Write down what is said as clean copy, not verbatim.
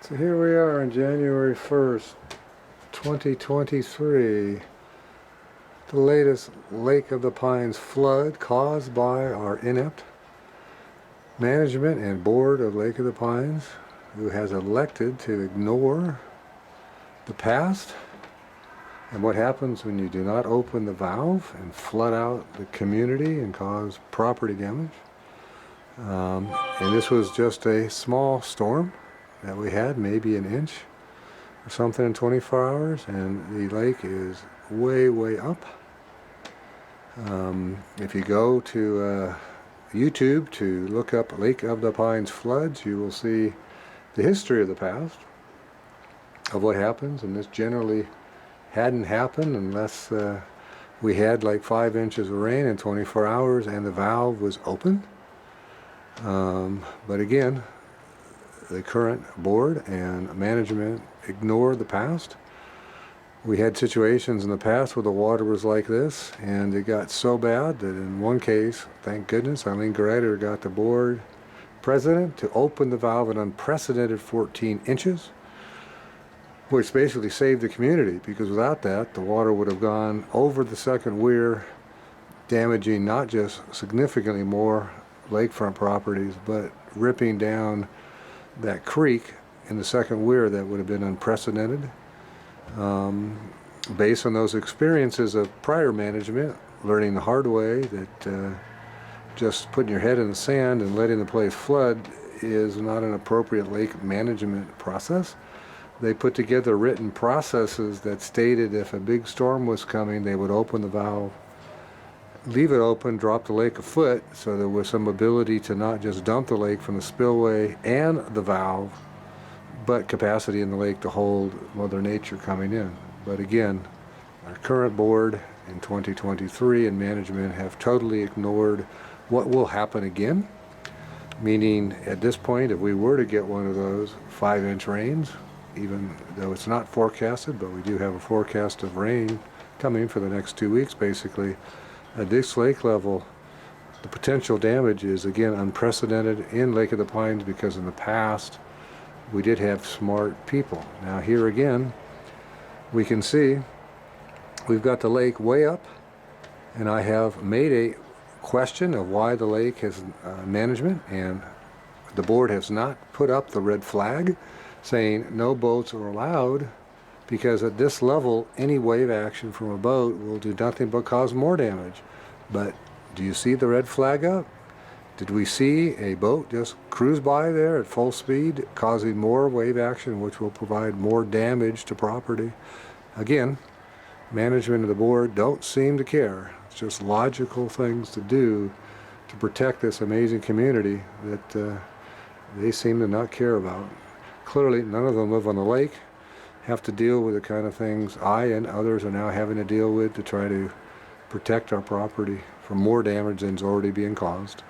So here we are on January 1st, 2023. The latest Lake of the Pines flood caused by our inept management and board of Lake of the Pines, who has elected to ignore the past and what happens when you do not open the valve and flood out the community and cause property damage. And this was just a small storm that we had, maybe an inch or something in 24 hours, and the lake is way up. If you go to YouTube to look up Lake of the Pines floods, you will see the history of the past of what happens, and this generally hadn't happened unless we had like 5 inches of rain in 24 hours and the valve was open. But again, the current board and management ignore the past. We had situations in the past where the water was like this, and it got so bad that in one case, thank goodness, Eileen Greiter got the board president to open the valve an unprecedented 14 inches, which basically saved the community, because without that, the water would have gone over the second weir, damaging not just significantly more lakefront properties, but ripping down that creek in the second weir that would have been unprecedented. Based on those experiences of prior management, learning the hard way that just putting your head in the sand and letting the place flood is not an appropriate lake management process. They put together written processes that stated if a big storm was coming, they would open the valve, leave it open, drop the lake a foot, so there was some ability to not just dump the lake from the spillway and the valve, but capacity in the lake to hold Mother Nature coming in. But again, our current board in 2023 and management have totally ignored what will happen again, meaning at this point, if we were to get one of those 5-inch rains, even though it's not forecasted, but we do have a forecast of rain coming for the next 2 weeks basically, at this lake level, the potential damage is again unprecedented in Lake of the Pines, because in the past we did have smart people. Now here again, we can see we've got the lake way up, and I have made a question of why the lake has management and the board has not put up the red flag saying no boats are allowed, because at this level any wave action from a boat will do nothing but cause more damage. But do you see the red flag up? Did we see a boat just cruise by there at full speed, causing more wave action, which will provide more damage to property? Again, management of the board don't seem to care. It's just logical things to do to protect this amazing community that they seem to not care about. Clearly, none of them live on the lake, have to deal with the kind of things I and others are now having to deal with to try to protect our property from more damage than is already being caused.